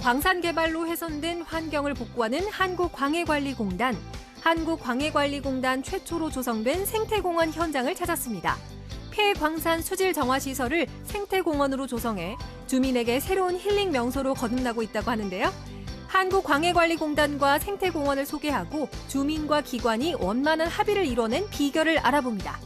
광산 개발로 훼손된 환경을 복구하는 한국광해관리공단. 한국광해관리공단 최초로 조성된 생태공원 현장을 찾았습니다. 폐광산 수질 정화 시설을 생태공원으로 조성해 주민에게 새로운 힐링 명소로 거듭나고 있다고 하는데요. 한국광해관리공단과 생태공원을 소개하고 주민과 기관이 원만한 합의를 이뤄낸 비결을 알아봅니다.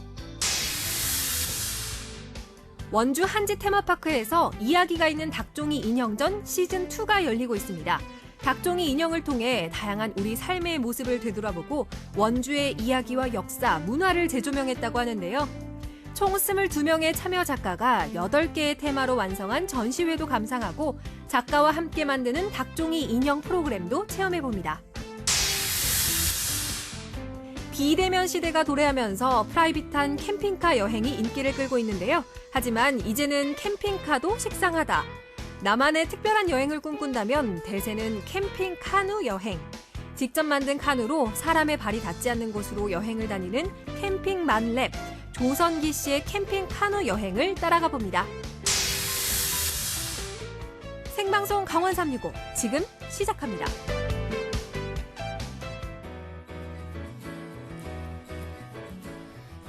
원주 한지 테마파크에서 이야기가 있는 닭종이 인형전 시즌2가 열리고 있습니다. 닭종이 인형을 통해 다양한 우리 삶의 모습을 되돌아보고 원주의 이야기와 역사, 문화를 재조명했다고 하는데요. 총 22명의 참여 작가가 8개의 테마로 완성한 전시회도 감상하고 작가와 함께 만드는 닭종이 인형 프로그램도 체험해봅니다. 비대면 시대가 도래하면서 프라이빗한 캠핑카 여행이 인기를 끌고 있는데요. 하지만 이제는 캠핑카도 식상하다. 나만의 특별한 여행을 꿈꾼다면 대세는 캠핑 카누 여행. 직접 만든 카누로 사람의 발이 닿지 않는 곳으로 여행을 다니는 캠핑 만랩. 조선기 씨의 캠핑 카누 여행을 따라가 봅니다. 생방송 강원 365 지금 시작합니다.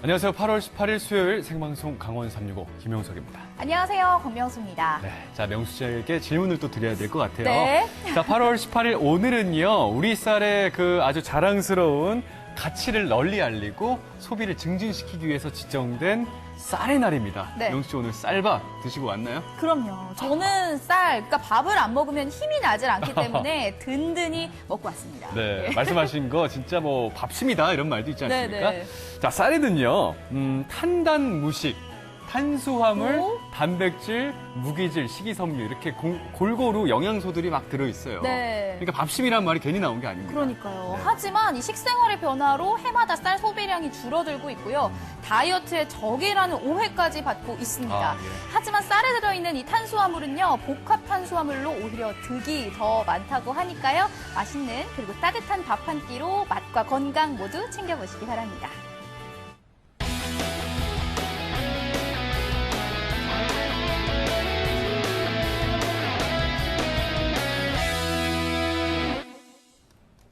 안녕하세요. 8월 18일 수요일 생방송 강원 365 김용석입니다. 안녕하세요. 권명수입니다. 네, 자 명수 씨에게 질문을 또 드려야 될 것 같아요. 네. 자, 8월 18일 오늘은요. 우리 쌀의 그 아주 자랑스러운 가치를 널리 알리고 소비를 증진시키기 위해서 지정된 쌀의 날입니다. 네. 명수 씨 오늘 쌀밥 드시고 왔나요? 그럼요. 저는 그러니까 밥을 안 먹으면 힘이 나질 않기 때문에 든든히 먹고 왔습니다. 네, 말씀하신 거 진짜 뭐 밥심이다 이런 말도 있지 않습니까? 네. 자, 쌀에는요, 탄단 무식, 탄수화물, 오? 단백질, 무기질, 식이섬유 이렇게 골고루 영양소들이 막 들어있어요. 네. 그러니까 밥심이란 말이 괜히 나온 게 아닙니다. 그러니까요. 네. 하지만 이 식생활의 변화로 해마다 쌀 소비량이 줄어들고 있고요. 다이어트의 적이라는 오해까지 받고 있습니다. 아, 예. 하지만 쌀에 들어있는 이 탄수화물은요. 복합 탄수화물로 오히려 득이 더 많다고 하니까요. 맛있는 그리고 따뜻한 밥 한 끼로 맛과 건강 모두 챙겨보시기 바랍니다.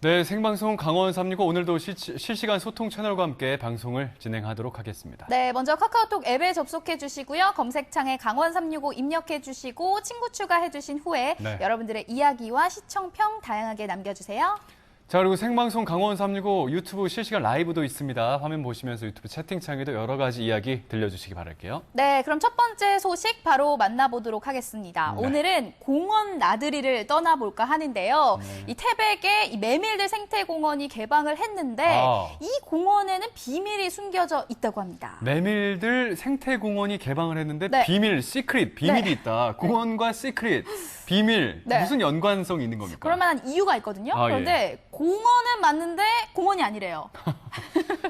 네, 생방송 강원 365 오늘도 실시간 소통 채널과 함께 방송을 진행하도록 하겠습니다. 네, 먼저 카카오톡 앱에 접속해 주시고요. 검색창에 강원 365 입력해 주시고 친구 추가해 주신 후에 네. 여러분들의 이야기와 시청평 다양하게 남겨주세요. 자, 그리고 생방송 강원 365 유튜브 실시간 라이브도 있습니다. 화면 보시면서 유튜브 채팅창에도 여러 가지 이야기 들려주시기 바랄게요. 네, 그럼 첫 번째 소식 바로 만나보도록 하겠습니다. 네. 오늘은 공원 나들이를 떠나볼까 하는데요. 이 태백에 이 메밀들 생태공원이 개방을 했는데 이 공원에는 비밀이 숨겨져 있다고 합니다. 메밀들 생태공원이 개방을 했는데 네. 비밀, 시크릿, 비밀이 네. 있다. 공원과 시크릿, 비밀, 네. 무슨 연관성이 있는 겁니까? 그럴 만한 이유가 있거든요. 아, 그런데 공원은 맞는데 공원이 아니래요.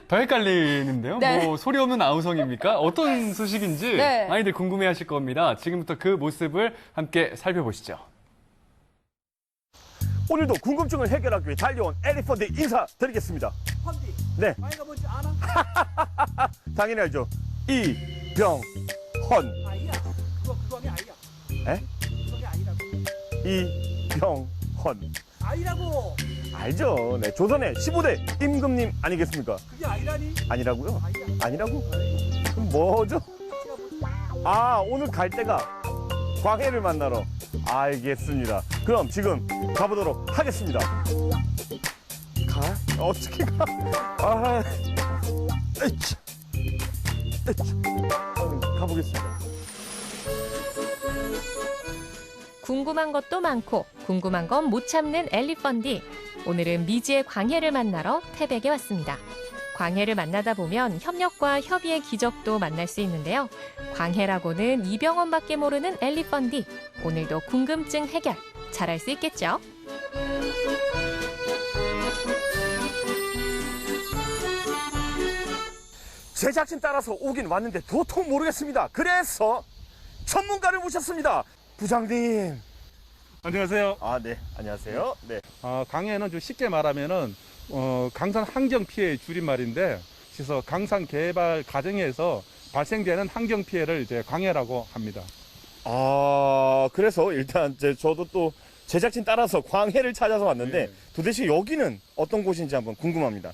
더 헷갈리는데요? 네. 뭐 소리 없는 아우성입니까? 어떤 소식인지 네. 많이들 궁금해하실 겁니다. 지금부터 그 모습을 함께 살펴보시죠. 오늘도 궁금증을 해결하기 위해 달려온 엘리펀드 인사드리겠습니다. 펀디. 네, 아이가 뭔지 아나? 당연히 알죠. 이병헌. 아이야. 그거이 아이야. 에? 그거이 아이라고. 이병헌. 아이라고. 알죠. 네, 조선의 15대 임금님 아니겠습니까? 그게 아이라니? 아니라고요? 아이야. 아니라고? 그럼 뭐죠? 아, 오늘 갈 때가 광해를 만나러. 알겠습니다. 그럼 지금 가보도록 하겠습니다. 가? 어떻게 가? 아, 에이치. 가보겠습니다. 궁금한 것도 많고 궁금한 건 못 참는 엘리펀디. 오늘은 미지의 광해를 만나러 태백에 왔습니다. 광해를 만나다 보면 협력과 협의의 기적도 만날 수 있는데요. 광해라고는 이병헌밖에 모르는 엘리펀디. 오늘도 궁금증 해결 잘할 수 있겠죠? 제작진 따라서 오긴 왔는데 도통 모르겠습니다. 그래서 전문가를 모셨습니다. 부장님. 안녕하세요. 아, 네. 안녕하세요. 네. 광해는 좀 쉽게 말하면은 강산 환경 피해의 줄임말인데, 그래서 강산 개발 과정에서 발생되는 환경 피해를 이제 광해라고 합니다. 아, 그래서 일단 저도 또 제작진 따라서 광해를 찾아서 왔는데 네. 도대체 여기는 어떤 곳인지 한번 궁금합니다.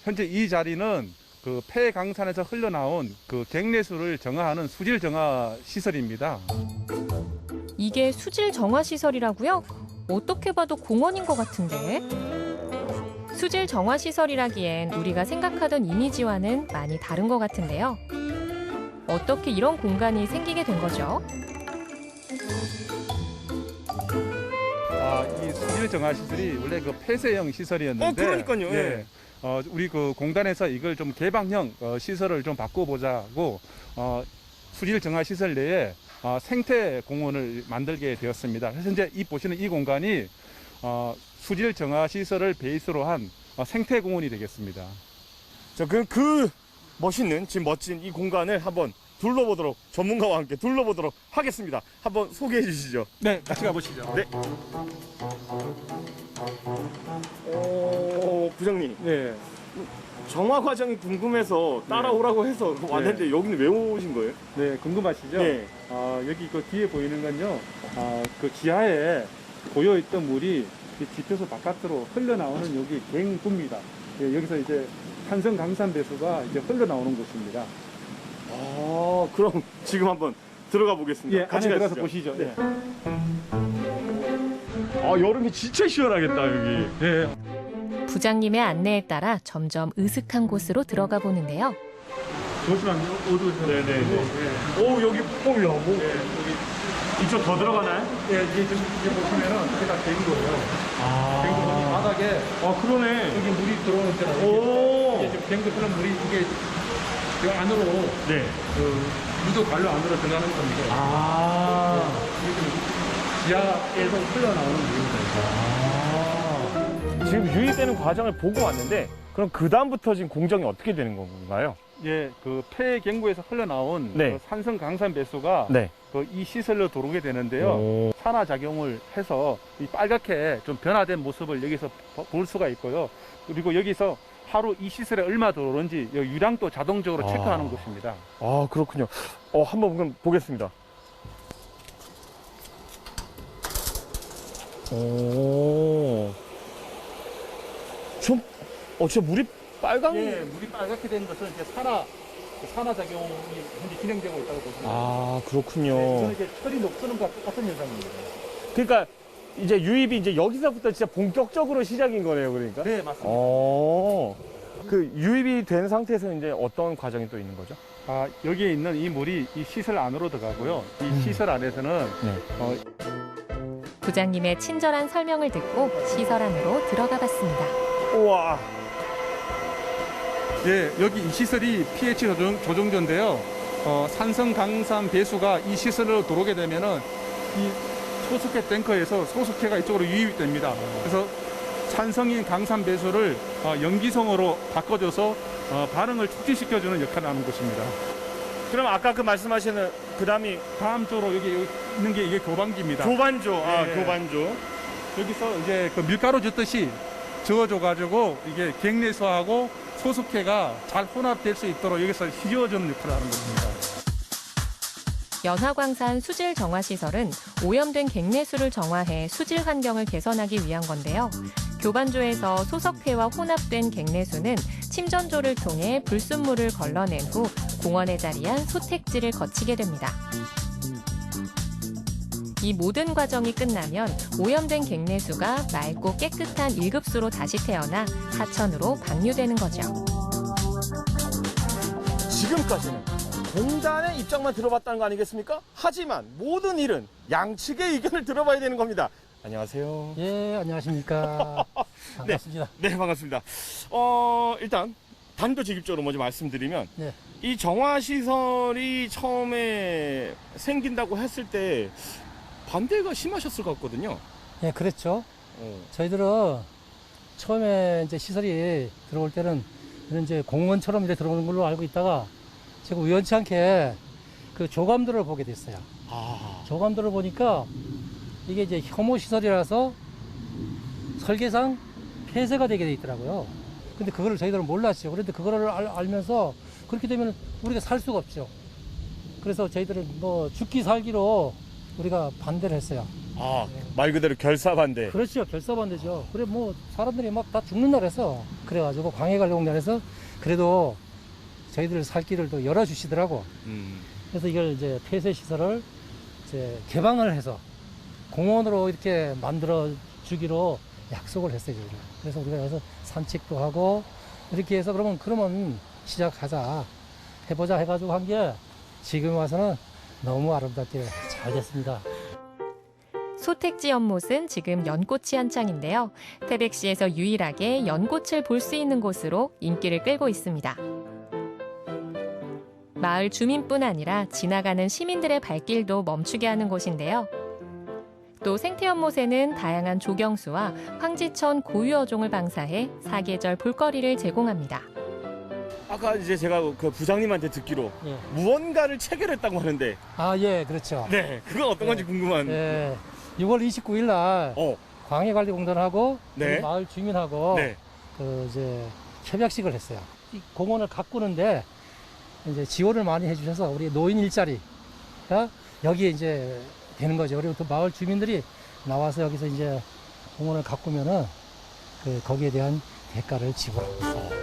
현재 이 자리는 그 폐강산에서 흘러나온 그 갱내수를 정화하는 수질 정화 시설입니다. 이게 수질 정화 시설이라고요? 어떻게 봐도 공원인 것 같은데. 수질 정화 시설이라기엔 우리가 생각하던 이미지와는 많이 다른 것 같은데요. 어떻게 이런 공간이 생기게 된 거죠? 이 수질 정화 시설이 원래 그 폐쇄형 시설이었는데, 그러니까요. 예. 우리 그 공단에서 이걸 좀 개방형 시설을 좀 바꿔보자고 수질 정화 시설 내에 생태 공원을 만들게 되었습니다. 그래서 이제 이 보시는 이 공간이 수질 정화 시설을 베이스로 한 생태 공원이 되겠습니다. 자, 그 멋있는 지금 멋진 이 공간을 한번 둘러보도록 전문가와 함께 둘러보도록 하겠습니다. 한번 소개해 주시죠. 네, 같이 가보시죠. 네. 부장님. 네. 정화 과정이 궁금해서 따라오라고 해서 왔는데 여기는 왜 오신 거예요? 네, 궁금하시죠? 네. 여기 그 뒤에 보이는 건요, 그 지하에 고여있던 물이 이 지표소 바깥으로 흘러나오는 여기 갱구입니다. 예, 여기서 이제 산성 강산 배수가 이제 흘러나오는 곳입니다. 그럼 지금 한번 들어가 보겠습니다. 예, 안에 들어가서 보시죠. 네. 예. 여름이 진짜 시원하겠다, 여기. 예. 부장님의 안내에 따라 점점 으슥한 곳으로 들어가 보는데요. 조심하세요. 어두우셔서. 오, 여기, 이쪽 더 들어가나요? 예, 이게 보시면은 이게 다 갱구예요. 갱구 바닥에 그러네. 여기 물이 들어오는 데라. 오. 이게 지금 갱구 흐르는 물이 이게 그 안으로 네. 그 유도 관로 안으로 들어가는 건데. 이게 지하에서 흘러나오는 물입니다. 지금 유입되는 과정을 보고 왔는데, 그럼 그 다음부터 지금 공정이 어떻게 되는 건가요? 예, 그 폐갱구에서 흘러나온 네. 그 산성 강산 배수가 네. 그 이 시설로 들어오게 되는데요. 산화 작용을 해서 이 빨갛게 좀 변화된 모습을 여기서 볼 수가 있고요. 그리고 여기서 하루 이 시설에 얼마 들어오는지 유량도 자동적으로 체크하는 곳입니다. 그렇군요. 한번 그럼 보겠습니다. 진짜 물이 빨강? 예, 물이 빨갛게 된 것은 이제 산화 작용이 현재 진행되고 있다고 보시면 됩니다. 그렇군요. 이거는 이제 철이 녹슬는 것과 똑같은 현상입니다. 그러니까 이제 유입이 이제 여기서부터 진짜 본격적으로 시작인 거네요, 그러니까? 네, 맞습니다. 그 유입이 된 상태에서 이제 어떤 과정이 또 있는 거죠? 여기에 있는 이 물이 이 시설 안으로 들어가고요. 이 시설 안에서는 부장님의 친절한 설명을 듣고 시설 안으로 들어가 봤습니다. 우와. 예, 여기 이 시설이 pH 조정조인데요. 산성 강산 배수가 이 시설로 들어오게 되면은 이 소속해 탱커에서 소속해가 이쪽으로 유입이 됩니다. 그래서 산성인 강산 배수를 염기성으로 바꿔줘서 반응을 촉진시켜주는 역할을 하는 곳입니다. 그럼 아까 그 말씀하시는 그 다음 쪽으로 여기 있는 게 이게 교반기입니다. 교반조. 예. 교반조. 여기서 이제 그 밀가루 젓듯이 저어줘가지고 이게 갱내수하고 소속해가 잘 혼합될 수 있도록 여기서 휘저어주는 역할을 하는 것입니다. 연화광산 수질 정화 시설은 오염된 갱내수를 정화해 수질 환경을 개선하기 위한 건데요. 교반조에서 소석회와 혼합된 갱내수는 침전조를 통해 불순물을 걸러낸 후 공원에 자리한 소택지를 거치게 됩니다. 이 모든 과정이 끝나면 오염된 갱내수가 맑고 깨끗한 1급수로 다시 태어나 하천으로 방류되는 거죠. 지금까지는 공단의 입장만 들어봤다는 거 아니겠습니까? 하지만 모든 일은 양측의 의견을 들어봐야 되는 겁니다. 안녕하세요. 예, 안녕하십니까. 반갑습니다. 네, 반갑습니다. 일단 단도직입적으로 먼저 말씀드리면 네. 이 정화시설이 처음에 생긴다고 했을 때 반대가 심하셨을 것 같거든요. 예, 그랬죠. 저희들은 처음에 이제 시설이 들어올 때는 이런 이제 공원처럼 이제 들어오는 걸로 알고 있다가 제가 우연치 않게 그 조감들을 보게 됐어요. 조감들을 보니까 이게 이제 혐오 시설이라서 설계상 폐쇄가 되게 돼 있더라고요. 근데 그거를 저희들은 몰랐죠. 그런데 그거를 알면서 그렇게 되면 우리가 살 수가 없죠. 그래서 저희들은 뭐 죽기 살기로 우리가 반대를 했어요. 아, 말 그대로 결사반대. 그렇죠. 결사반대죠. 그래 뭐 사람들이 막 다 죽는다 그래서 그래가지고 광해관리공단에서 그래도 저희들 살 길을 또 열어주시더라고. 그래서 이걸 이제 폐쇄 시설을 이제 개방을 해서 공원으로 이렇게 만들어 주기로 약속을 했어요. 저희가. 그래서 우리가 여기서 산책도 하고 이렇게 해서 그러면 시작하자 해보자 해가지고 한 게 지금 와서는 너무 아름답게 잘 됐습니다. 소택지 연못은 지금 연꽃이 한창인데요. 태백시에서 유일하게 연꽃을 볼 수 있는 곳으로 인기를 끌고 있습니다. 마을 주민뿐 아니라 지나가는 시민들의 발길도 멈추게 하는 곳인데요. 또 생태연못에는 다양한 조경수와 황지천 고유어종을 방사해 사계절 볼거리를 제공합니다. 아까 이제 제가 그 부장님한테 듣기로 예. 무언가를 체결했다고 하는데. 아, 예, 그렇죠. 네, 그건 어떤 건지 궁금한. 예, 6월 29일 날 광해관리공단하고 네. 우리 마을 주민하고 네. 그 이제 협약식을 했어요. 이 공원을 가꾸는데 이제 지원을 많이 해주셔서 우리 노인 일자리가 여기에 이제 되는 거죠. 그리고 또 마을 주민들이 나와서 여기서 이제 공원을 가꾸면은 거기에 대한 대가를 지불합니다.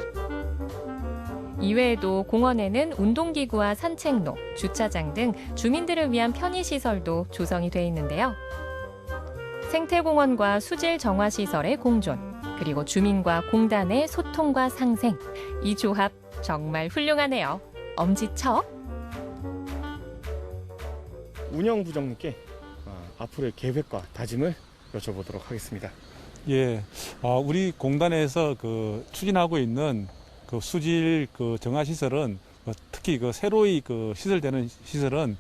이외에도 공원에는 운동기구와 산책로, 주차장 등 주민들을 위한 편의시설도 조성이 돼 있는데요. 생태공원과 수질 정화시설의 공존, 그리고 주민과 공단의 소통과 상생. 이 조합 정말 훌륭하네요. 엄지척. 운영부장님께 앞으로의 계획과 다짐을 여쭤보도록 하겠습니다. 예, 우리 공단에서 추진하고 있는 수질 정화 시설은 특히 새로이 시설되는 시설은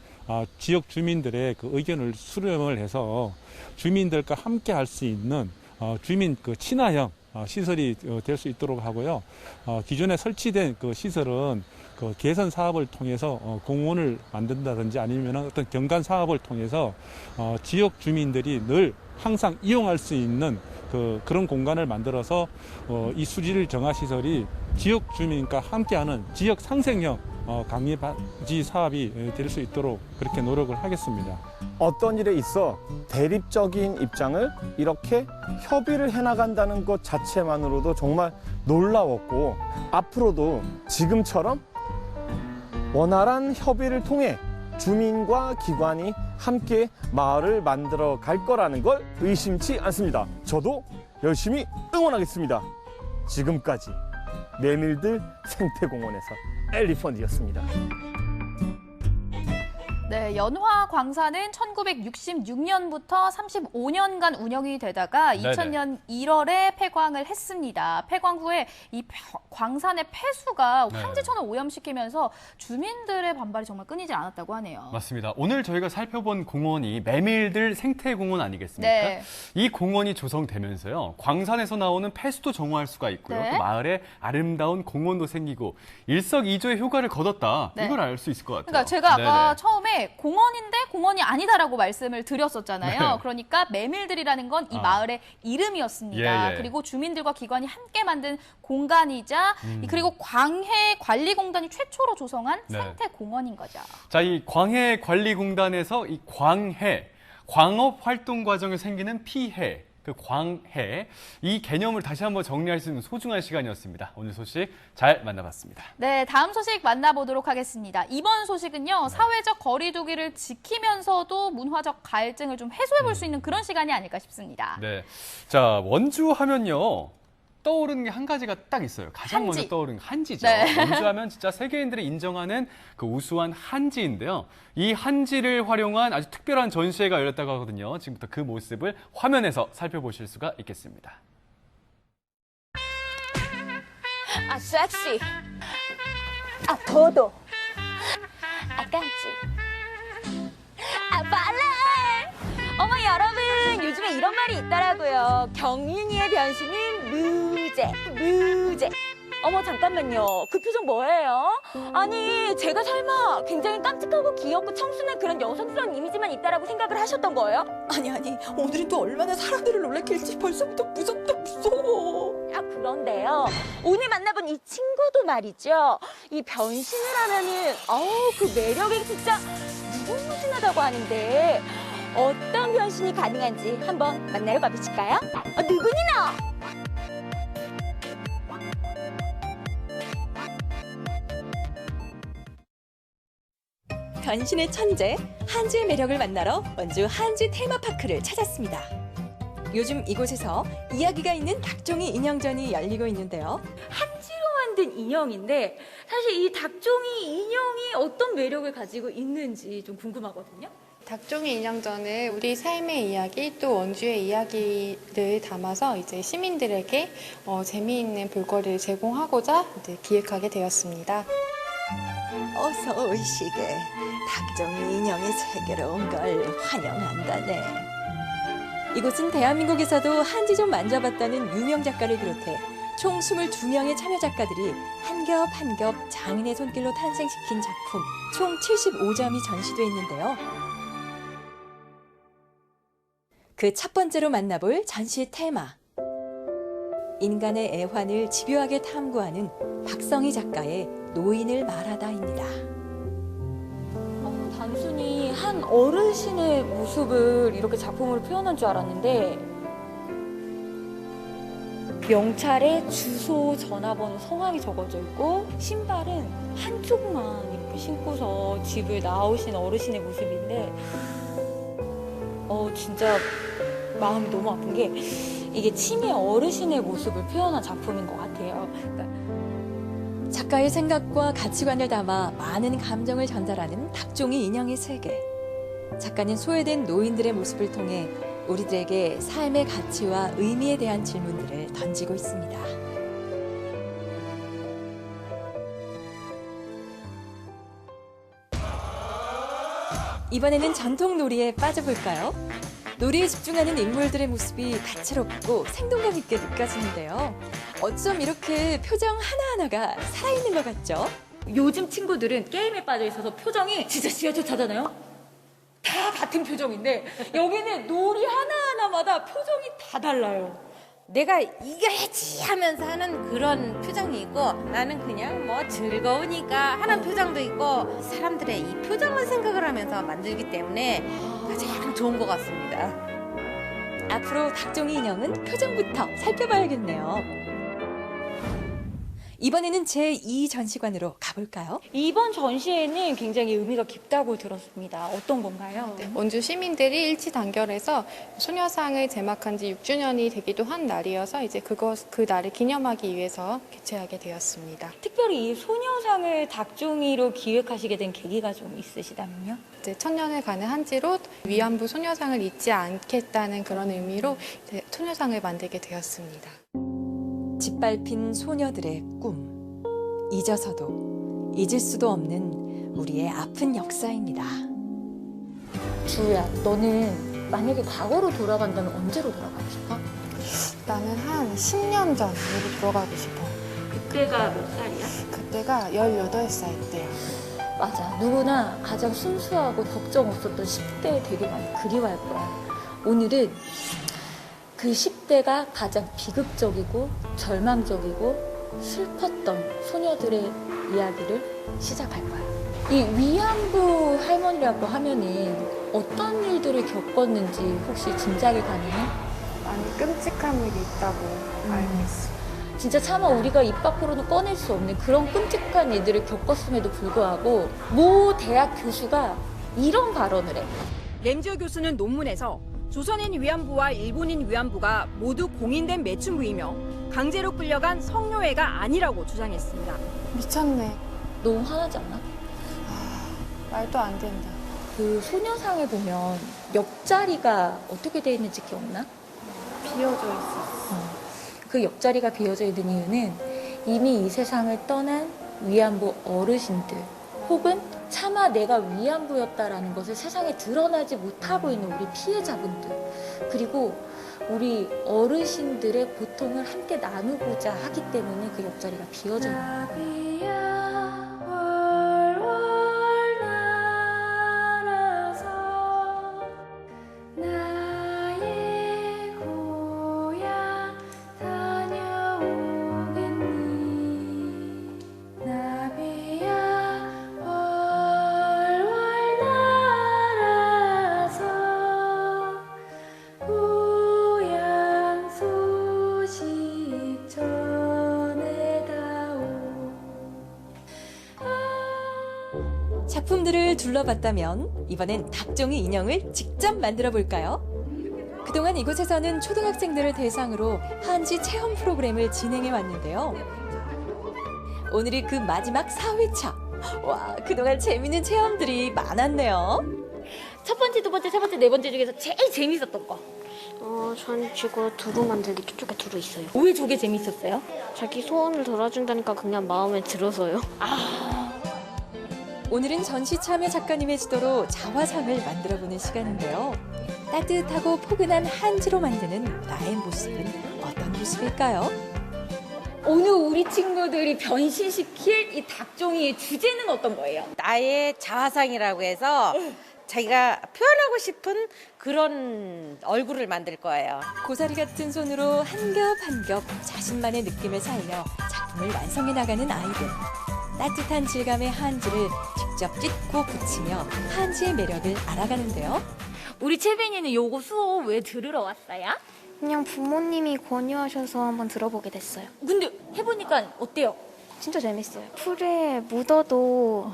지역 주민들의 의견을 수렴을 해서 주민들과 함께 할 수 있는 주민 친화형 시설이 될 수 있도록 하고요. 기존에 설치된 시설은 개선 사업을 통해서 공원을 만든다든지 아니면 어떤 경관 사업을 통해서 지역 주민들이 늘 항상 이용할 수 있는 그런 공간을 만들어서 이 수질 정화 시설이 지역 주민과 함께하는 지역 상생형 강의바지 사업이 될 수 있도록 그렇게 노력을 하겠습니다. 어떤 일에 있어 대립적인 입장을 이렇게 협의를 해나간다는 것 자체만으로도 정말 놀라웠고, 앞으로도 지금처럼 원활한 협의를 통해 주민과 기관이 함께 마을을 만들어 갈 거라는 걸 의심치 않습니다. 저도 열심히 응원하겠습니다. 지금까지 메밀들 생태공원에서 엘리펀트였습니다. 네, 연화광산은 1966년부터 35년간 운영이 되다가 2000년 1월에 폐광을 했습니다. 폐광 후에 이 광산의 폐수가 황지천을 오염시키면서 주민들의 반발이 정말 끊이지 않았다고 하네요. 맞습니다. 오늘 저희가 살펴본 공원이 메밀들 생태공원 아니겠습니까? 네. 이 공원이 조성되면서요, 광산에서 나오는 폐수도 정화할 수가 있고요. 네. 또 마을에 아름다운 공원도 생기고 일석이조의 효과를 거뒀다. 네. 이걸 알 수 있을 것 같아요. 그러니까 제가 아까 네네. 처음에 공원인데 공원이 아니다라고 말씀을 드렸었잖아요. 네. 그러니까 메밀들이라는 건 이 마을의 이름이었습니다. 예, 예. 그리고 주민들과 기관이 함께 만든 공간이자 그리고 광해관리공단이 최초로 조성한 네. 생태공원인 거죠. 자, 이 광해관리공단에서 이 광업 활동 과정에 생기는 피해, 광해, 이 개념을 다시 한번 정리할 수 있는 소중한 시간이었습니다. 오늘 소식 잘 만나봤습니다. 네, 다음 소식 만나보도록 하겠습니다. 이번 소식은요, 사회적 거리두기를 지키면서도 문화적 갈등을 좀 해소해볼 수 있는 그런 시간이 아닐까 싶습니다. 네. 자, 원주 하면요, 떠오르는 게 한 가지가 딱 있어요. 가장 한지. 먼저 떠오르는 게 한지죠. 네. 원주하면 진짜 세계인들이 인정하는 우수한 한지인데요. 이 한지를 활용한 아주 특별한 전시회가 열렸다고 하거든요. 지금부터 그 모습을 화면에서 살펴보실 수가 있겠습니다. 아, 섹시. 아, 도도. 아, 깜찍. 아, 발랄. 어머, 여러분. 요즘에 이런 말이 있더라고요. 경윤이의 변신은 무제. 어머, 잠깐만요. 그 표정 뭐예요? 아니, 제가 설마 굉장히 깜찍하고 귀엽고 청순한 그런 여성스러운 이미지만 있다라고 생각을 하셨던 거예요? 아니 오늘은 또 얼마나 사람들을 놀래킬지 벌써부터 무섭다 무서워. 아, 그런데요. 오늘 만나본 이 친구도 말이죠. 이 변신을 하면은 그 매력이 진짜 무궁무진하다고 하는데 어떤 변신이 가능한지 한번 만나러 가보실까요? 누구니나? 변신의 천재 한지의 매력을 만나러 원주 한지 테마파크를 찾았습니다. 요즘 이곳에서 이야기가 있는 닭종이 인형전이 열리고 있는데요. 한지로 만든 인형인데 사실 이 닭종이 인형이 어떤 매력을 가지고 있는지 좀 궁금하거든요. 닭종이 인형전은 우리 삶의 이야기 또 원주의 이야기를 담아서 이제 시민들에게 재미있는 볼거리를 제공하고자 이제 기획하게 되었습니다. 어서 오시게. 닭종이 인형의 세계로 온 걸 환영한다네. 이곳은 대한민국에서도 한지 좀 만져봤다는 유명 작가를 비롯해 총 22명의 참여 작가들이 한 겹 한 겹 장인의 손길로 탄생시킨 작품 총 75점이 전시돼 있는데요. 그 첫 번째로 만나볼 전시 테마. 인간의 애환을 집요하게 탐구하는 박성희 작가의 노인을 말하다입니다. 단순히 한 어르신의 모습을 이렇게 작품으로 표현한 줄 알았는데 명찰에 주소, 전화번호, 성함이 적어져 있고 신발은 한쪽만 이렇게 신고서 집을 나오신 어르신의 모습인데 진짜 마음이 너무 아픈 게 이게 치매 어르신의 모습을 표현한 작품인 것 같아요. 그러니까 작가의 생각과 가치관을 담아 많은 감정을 전달하는 닭종이 인형의 세계. 작가는 소외된 노인들의 모습을 통해 우리들에게 삶의 가치와 의미에 대한 질문들을 던지고 있습니다. 이번에는 전통 놀이에 빠져볼까요? 놀이에 집중하는 인물들의 모습이 다채롭고 생동감 있게 느껴지는데요. 어쩜 이렇게 표정 하나하나가 살아있는 것 같죠? 요즘 친구들은 게임에 빠져 있어서 표정이 진짜 지하철타잖아요. 다 같은 표정인데 여기는 놀이 하나하나마다 표정이 다 달라요. 내가 이겨야지 하면서 하는 그런 표정이 있고 나는 그냥 뭐 즐거우니까 하는 표정도 있고 사람들의 이 표정을 생각을 하면서 만들기 때문에 가장 좋은 것 같습니다. 앞으로 닭종이 인형은 표정부터 살펴봐야겠네요. 이번에는 제2전시관으로 가볼까요? 이번 전시회는 굉장히 의미가 깊다고 들었습니다. 어떤 건가요? 원주 시민들이 일치 단결해서 소녀상을 제막한 지 6주년이 되기도 한 날이어서 이제 그 날을 기념하기 위해서 개최하게 되었습니다. 특별히 이 소녀상을 닭종이로 기획하시게 된 계기가 좀 있으시다면요? 이제 천년을 가는 한지로 위안부 소녀상을 잊지 않겠다는 그런 의미로 이제 소녀상을 만들게 되었습니다. 짓밟힌 소녀들의 꿈. 잊어서도 잊을 수도 없는 우리의 아픈 역사입니다. 주야, 너는 만약에 과거로 돌아간다면 언제로 돌아가고 싶어? 나는 한 10년 전으로 돌아가고 싶어. 그때가 몇 살이야? 그때가 18살 때야. 맞아. 누구나 가장 순수하고 걱정 없었던 10대 되게 많이 그리워할 거야. 오늘은 그 10대가 가장 비극적이고 절망적이고 슬펐던 소녀들의 이야기를 시작할 거야. 이 위안부 할머니라고 하면은 어떤 일들을 겪었는지 혹시 짐작이 가능해? 많이 끔찍한 일이 있다고 알고 있어. 진짜 차마 우리가 입 밖으로는 꺼낼 수 없는 그런 끔찍한 일들을 겪었음에도 불구하고 모 대학 교수가 이런 발언을 해. 램지어 교수는 논문에서 조선인 위안부와 일본인 위안부가 모두 공인된 매춘부이며 강제로 끌려간 성노예가 아니라고 주장했습니다. 미쳤네. 너무 화나지 않아? 말도 안 된다. 그 소녀상에 보면 옆자리가 어떻게 돼 있는지 기억나? 비어져 있었어. 그 옆자리가 비어져 있는 이유는 이미 이 세상을 떠난 위안부 어르신들 혹은 차마 내가 위안부였다라는 것을 세상에 드러나지 못하고 있는 우리 피해자분들 그리고 우리 어르신들의 고통을 함께 나누고자 하기 때문에 그 옆자리가 비어져 있는 거예요. 작품들을 둘러봤다면 이번엔 닭종이 인형을 직접 만들어 볼까요? 그동안 이곳에서는 초등학생들을 대상으로 한지 체험 프로그램을 진행해 왔는데요. 오늘이 그 마지막 4회차. 와, 그동안 재밌는 체험들이 많았네요. 첫 번째, 두 번째, 세 번째, 네 번째 중에서 제일 재밌었던 거. 저는 지금 두루 만들기 쪽쪽에 두루 있어요. 왜 저게 재밌었어요? 자기 소원을 들어준다니까 그냥 마음에 들어서요. 오늘은 전시 참여 작가님의 지도로 자화상을 만들어보는 시간인데요. 따뜻하고 포근한 한지로 만드는 나의 모습은 어떤 모습일까요? 오늘 우리 친구들이 변신시킬 이 닭종이의 주제는 어떤 거예요? 나의 자화상이라고 해서 자기가 표현하고 싶은 그런 얼굴을 만들 거예요. 고사리 같은 손으로 한 겹 한 겹 자신만의 느낌을 살려 작품을 완성해 나가는 아이들. 따뜻한 질감의 한지를 직접 찢고 붙이며 한지의 매력을 알아가는데요. 우리 채빈이는 요거 수업 왜 들으러 왔어요? 그냥 부모님이 권유하셔서 한번 들어보게 됐어요. 근데 해보니까 어때요? 진짜 재밌어요. 풀에 묻어도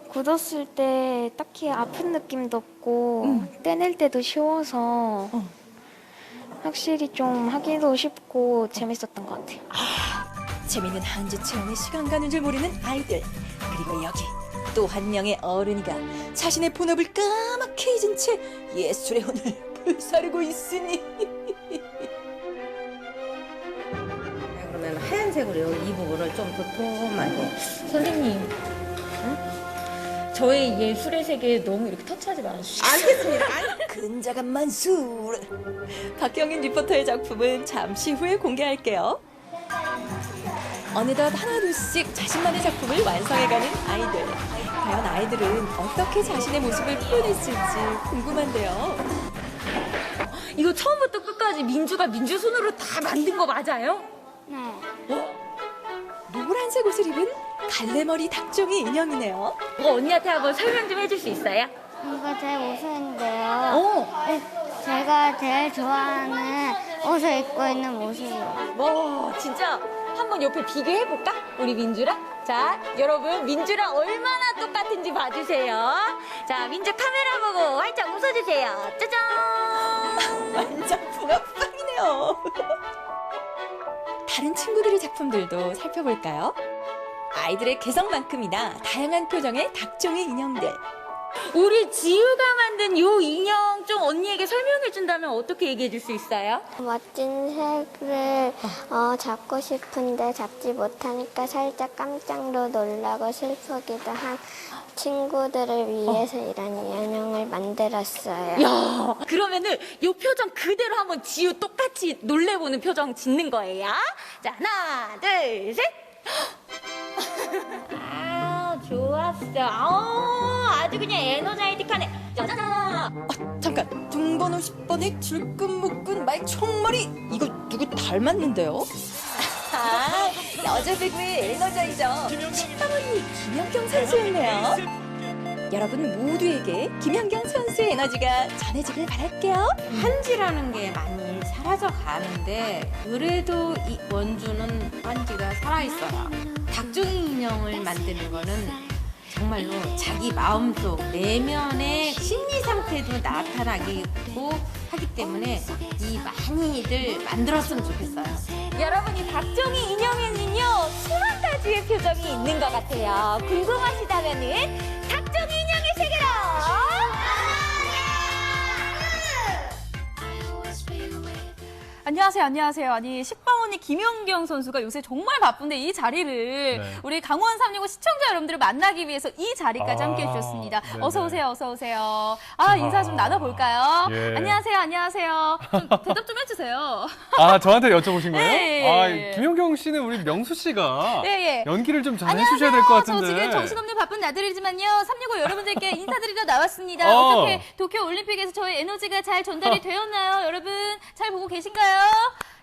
굳었을 때 딱히 아픈 느낌도 없고 떼낼 때도 쉬워서 확실히 좀 하기도 쉽고 재밌었던 것 같아요. 재미있는 한지 체험에 시간 가는 줄 모르는 아이들. 그리고 여기 또 한 명의 어른이가 자신의 본업을 까맣게 잊은 채 예술의 혼을 불사르고 있으니. 그러면 하얀색으로 이 부분을 좀 도톰하게. 선생님, 저의 예술의 세계에 너무 이렇게 터치하지 말아주시죠. 알겠습니다. 근자감 만술. 박경인 리포터의 작품은 잠시 후에 공개할게요. 어느덧 하나둘씩 자신만의 작품을 완성해가는 아이들. 과연 아이들은 어떻게 자신의 모습을 표현했을지 궁금한데요. 이거 처음부터 끝까지 민주가 민주 손으로 다 만든 거 맞아요? 네. 노란색 옷을 입은 갈래머리 닭종이 인형이네요. 이거 언니한테 한번 설명 좀 해줄 수 있어요? 이거 제 옷인데요. 제가 제일 좋아하는 옷을 입고 있는 모습이에요. 와, 진짜 한번 옆에 비교해볼까? 우리 민주랑? 자, 여러분, 민주랑 얼마나 똑같은지 봐주세요. 자, 민주 카메라 보고 활짝 웃어주세요. 짜잔! 완전 붕어빵이네요. 다른 친구들의 작품들도 살펴볼까요? 아이들의 개성만큼이나 다양한 표정의 닭종이 인형들. 우리 지우가 만든 요 인형 좀 언니에게 설명해준다면 어떻게 얘기해줄 수 있어요? 멋진 색을 잡고 싶은데 잡지 못하니까 살짝 깜짝도 놀라고 슬프기도 한 친구들을 위해서 이런 인형을 만들었어요. 야, 그러면은 요 표정 그대로 한번 지우 똑같이 놀래보는 표정 짓는 거예요. 자, 하나, 둘, 셋. 아, 좋았어. 아주 그냥 에너자이틱하네. 짜자잔. 잠깐, 등번호 10번에 줄끈 묶은 말 총머리. 이거 누구 닮았는데요? 아, 여자 배구의 에너자이저 식빵언니 김연경 선수였네요. 여러분 모두에게 김연경 선수의 에너지가 전해지길 바랄게요. 한지라는 게 많이 사라져 가는데 그래도 이 원주는 한지가 살아있어요. 닭종이 인형을 만드는 거는 정말로 자기 마음속 내면의 심리 상태도 나타나고 하기 때문에 이 많이들 만들었으면 좋겠어요. 여러분, 이 닭종이 인형에는요 수만 가지의 표정이 있는 것 같아요. 궁금하시다면은 닭종이 인형의 세계로 안녕하세요, 안녕하세요. 아니, 식빵언니 김연경 선수가 요새 정말 바쁜데 이 자리를 네. 우리 강원 365 시청자 여러분들을 만나기 위해서 이 자리까지 함께 해주셨습니다. 네네. 어서 오세요, 어서 오세요. 인사 좀 나눠볼까요? 예. 안녕하세요, 안녕하세요. 좀 대답 좀 해주세요. 아, 저한테 여쭤보신 거예요? 네. 김연경 씨는 우리 명수 씨가 예. 연기를 좀 잘 해주셔야 될 것 같은데. 저 지금 정신없는 바쁜 나들이지만요. 365 여러분들께 인사드리러 나왔습니다. 어. 어떻게 도쿄 올림픽에서 저의 에너지가 잘 전달이 되었나요? 여러분 잘 보고 계신가요?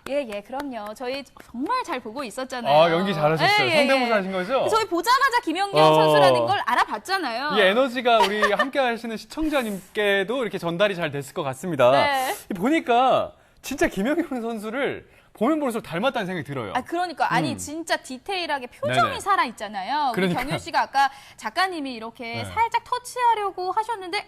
예, 그럼요. 저희 정말 잘 보고 있었잖아요. 아, 연기 잘하셨어요. 성대모사 하신 거죠? 저희 보자마자 김연경 선수라는 걸 알아봤잖아요. 이 에너지가 우리 함께 하시는 시청자님께도 이렇게 전달이 잘 됐을 것 같습니다. 네. 보니까 진짜 김연경 선수를 보면 볼수록 닮았다는 생각이 들어요. 아, 그러니까. 아니, 진짜 디테일하게 표정이 네네. 살아있잖아요. 우리 그러니까. 경윤 씨가 아까 작가님이 이렇게 네. 살짝 터치하려고 하셨는데,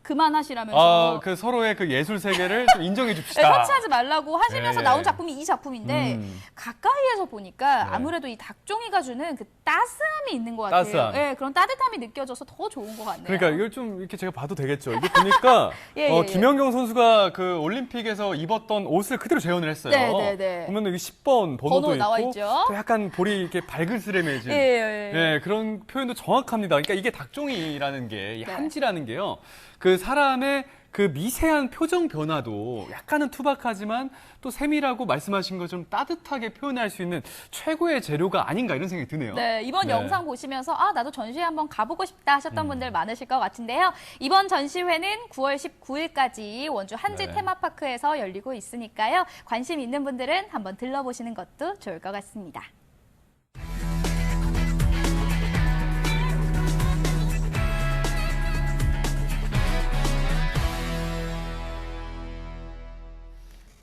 그만하시라면서. 그 서로의 그 예술 세계를 좀 인정해 네, 줍시다. 터치하지 말라고 하시면서 네. 나온 작품이 이 작품인데 가까이에서 보니까 네. 아무래도 이 닭종이가 주는 그 따스함이 있는 것 같아요. 따스함. 네, 그런 따뜻함이 느껴져서 더 좋은 것 같네요. 그러니까 이걸 좀 이렇게 제가 봐도 되겠죠. 이게 보니까 예. 김연경 선수가 그 올림픽에서 입었던 옷을 그대로 재현을 했어요. 네. 보면 여기 10번 번호도 번호 있고 나와 있죠. 또 약간 볼이 이렇게 발그스레매진 예. 그런 표현도 정확합니다. 그러니까 이게 닭종이라는 게, 이 네. 한지라는 게요. 그 사람의 그 미세한 표정 변화도 약간은 투박하지만 또 세밀하고 말씀하신 것처럼 따뜻하게 표현할 수 있는 최고의 재료가 아닌가 이런 생각이 드네요. 네, 이번 네. 영상 보시면서 나도 전시회 한번 가보고 싶다 하셨던 분들 많으실 것 같은데요. 이번 전시회는 9월 19일까지 원주 한지 네. 테마파크에서 열리고 있으니까요. 관심 있는 분들은 한번 들러보시는 것도 좋을 것 같습니다.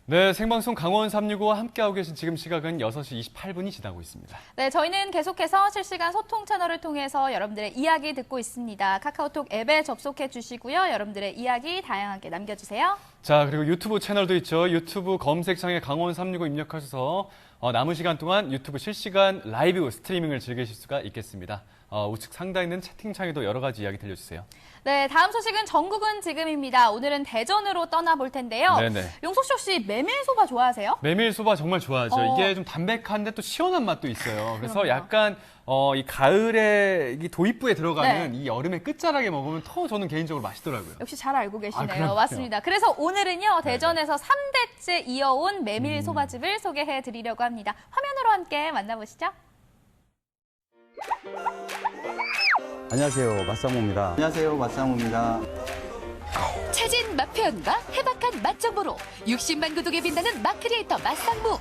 네, 생방송 강원 365와 함께하고 계신 지금 시각은 6시 28분이 지나고 있습니다. 네, 저희는 계속해서 실시간 소통 채널을 통해서 여러분들의 이야기 듣고 있습니다. 카카오톡 앱에 접속해 주시고요. 여러분들의 이야기 다양하게 남겨주세요. 자, 그리고 유튜브 채널도 있죠. 유튜브 검색창에 강원 365 입력하셔서 남은 시간 동안 유튜브 실시간 라이브 스트리밍을 즐기실 수가 있겠습니다. 우측 상단에 있는 채팅창에도 여러 가지 이야기 들려주세요. 네, 다음 소식은 전국은 지금입니다. 오늘은 대전으로 떠나볼 텐데요. 네네. 용석쇼 씨, 메밀소바 좋아하세요? 메밀소바 정말 좋아하죠. 이게 좀 담백한데 또 시원한 맛도 있어요. 그래서 약간 이 가을에 이 도입부에 들어가는 이 여름의 끝자락에 먹으면 더 저는 개인적으로 맛있더라고요. 역시 잘 알고 계시네요. 그럼요. 맞습니다. 그래서 오늘은요, 대전에서 3대째 이어온 메밀소바집을 소개해 드리려고 합니다. 화면으로 함께 만나보시죠. 안녕하세요, 맛상무입니다. 안녕하세요, 맛상무입니다. 찾은 맛 표현과 해박한 맛 정보로 60만 구독에 빛나는 맛 크리에이터 맛상무.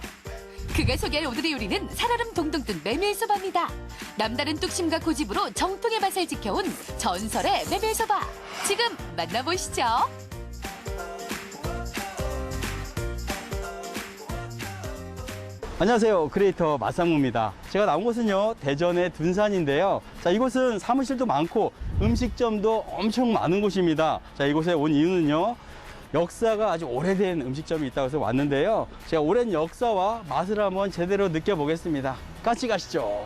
그가 소개할 오늘의 요리는 살얼음 동동 뜬 메밀소바입니다. 남다른 뚝심과 고집으로 정통의 맛을 지켜온 전설의 메밀소바. 지금 만나보시죠. 안녕하세요, 크리에이터 맛상무입니다. 제가 나온 곳은요, 대전의 둔산인데요. 자, 이곳은 사무실도 많고 음식점도 엄청 많은 곳입니다. 자, 이곳에 온 이유는요, 역사가 아주 오래된 음식점이 있다고 해서 왔는데요. 제가 오랜 역사와 맛을 한번 제대로 느껴보겠습니다. 같이 가시죠.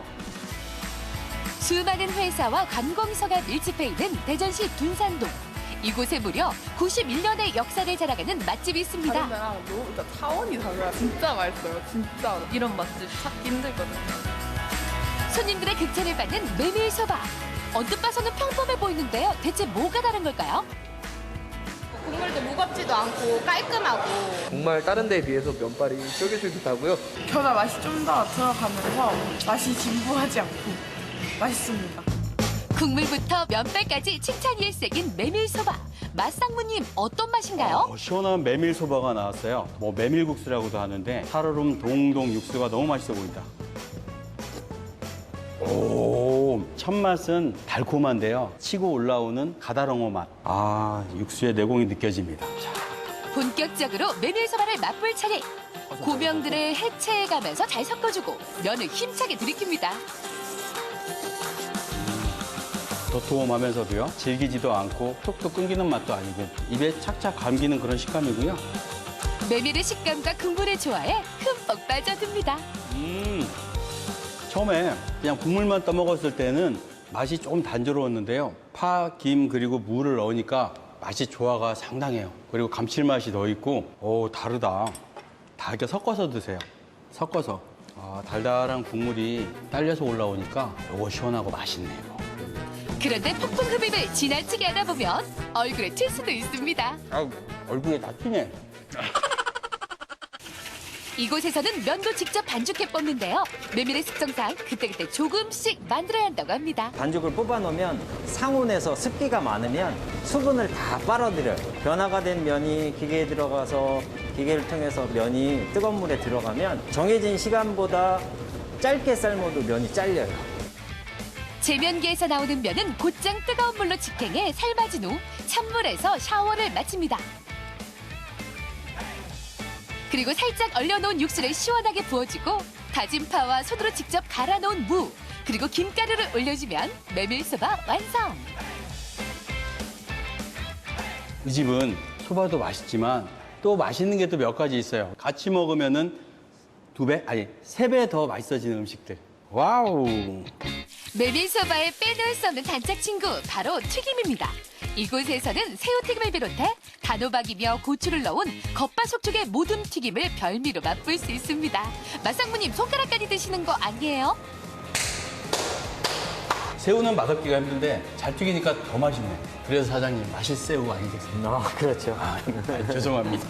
수많은 회사와 관공서가 밀집해 있는 대전시 둔산동. 이곳에 무려 91년의 역사를 자랑하는 맛집이 있습니다. 다른 데랑 일단 차원이 달라요. 진짜 맛있어요. 진짜 이런 맛집 찾기 힘들거든요. 손님들의 극찬을 받는 메밀소바. 언뜻 봐서는 평범해 보이는데요. 대체 뭐가 다른 걸까요? 국물도 무겁지도 않고 깔끔하고 정말 다른 데에 비해서 면발이 쫄깃쫄깃하고요. 겨자 맛이 좀 더 들어가면서 맛이 진부하지 않고 맛있습니다. 국물부터 면발까지 칭찬이 일색인 메밀소바. 맛상무님 어떤 맛인가요? 시원한 메밀소바가 나왔어요. 뭐 메밀국수라고도 하는데 살얼음 동동 육수가 너무 맛있어 보인다. 오, 첫 맛은 달콤한데요. 치고 올라오는 가다랑어 맛. 육수의 내공이 느껴집니다. 본격적으로 메밀소바를 맛볼 차례. 고명들을 해체해가면서 잘 섞어주고 면을 힘차게 들이킵니다. 도톰하면서도요, 질기지도 않고 톡톡 끊기는 맛도 아니고 입에 착착 감기는 그런 식감이고요. 메밀의 식감과 국물을 좋아해 흠뻑 빠져듭니다. 처음에 그냥 국물만 떠먹었을 때는 맛이 조금 단조로웠는데요. 파, 김 그리고 무를 넣으니까 맛이 조화가 상당해요. 그리고 감칠맛이 더 있고 다르다. 다 이렇게 섞어서 드세요. 섞어서. 달달한 국물이 딸려서 올라오니까 이거 시원하고 맛있네요. 그런데 폭풍 흡입을 지나치게 하다 보면 얼굴에 튈 수도 있습니다. 얼굴에 다 튀네. 이곳에서는 면도 직접 반죽해 뽑는데요. 메밀의 특성상 그때그때 조금씩 만들어야 한다고 합니다. 반죽을 뽑아놓으면 상온에서 습기가 많으면 수분을 다 빨아들여요. 변화가 된 면이 기계에 들어가서 기계를 통해서 면이 뜨거운 물에 들어가면 정해진 시간보다 짧게 삶아도 면이 잘려요. 제면기에서 나오는 면은 곧장 뜨거운 물로 직행해 삶아진 후 찬물에서 샤워를 마칩니다. 그리고 살짝 얼려놓은 육수를 시원하게 부어주고 다진 파와 손으로 직접 갈아놓은 무, 그리고 김가루를 올려주면 메밀소바 완성! 이 집은 소바도 맛있지만 또 맛있는 게 또 몇 가지 있어요. 같이 먹으면은 2배? 아니 3배 더 맛있어지는 음식들. 와우! 메밀소바에 빼놓을 수 없는 단짝 친구, 바로 튀김입니다. 이곳에서는 새우튀김을 비롯해 단호박이며 고추를 넣은 겉바속촉의 모든 튀김을 별미로 맛볼 수 있습니다. 맛상무님 손가락까지 드시는 거 아니에요? 새우는 맛없기가 힘든데 잘 튀기니까 더 맛있네. 그래서 사장님 맛있새우 아니겠습니까? 그렇죠. 죄송합니다.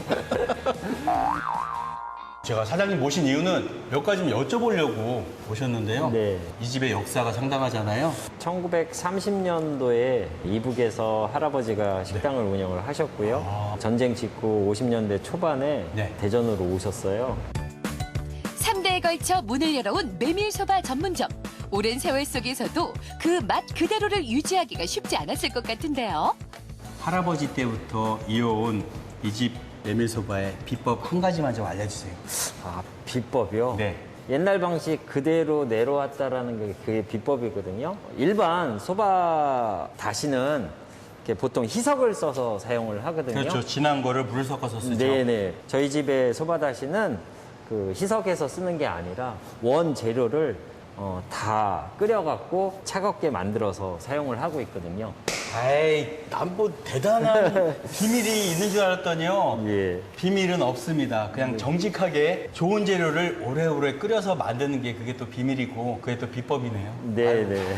제가 사장님 모신 이유는 몇 가지 좀 여쭤보려고 모셨는데요. 네. 이 집의 역사가 상당하잖아요. 1930년도에 이북에서 할아버지가 식당을 운영을 하셨고요. 전쟁 직후 50년대 초반에 대전으로 오셨어요. 3대에 걸쳐 문을 열어온 메밀소바 전문점. 오랜 세월 속에서도 그 맛 그대로를 유지하기가 쉽지 않았을 것 같은데요. 할아버지 때부터 이어온 이 집 메밀소바의 비법 한 가지만 좀 알려주세요. 아, 비법이요? 네. 옛날 방식 그대로 내려왔다라는 게 그게 비법이거든요. 일반 소바 다시는 이렇게 보통 희석을 써서 사용을 하거든요. 그렇죠. 진한 거를 물을 섞어서 쓰죠. 네네. 저희 집의 소바 다시는 그 희석해서 쓰는 게 아니라 원 재료를 다 끓여갖고 차갑게 만들어서 사용을 하고 있거든요. 아이, 난 뭐 대단한 비밀이 있는 줄 알았더니요. 예. 비밀은 없습니다. 그냥 정직하게 좋은 재료를 오래오래 끓여서 만드는 게 그게 또 비밀이고 그게 또 비법이네요. 네네.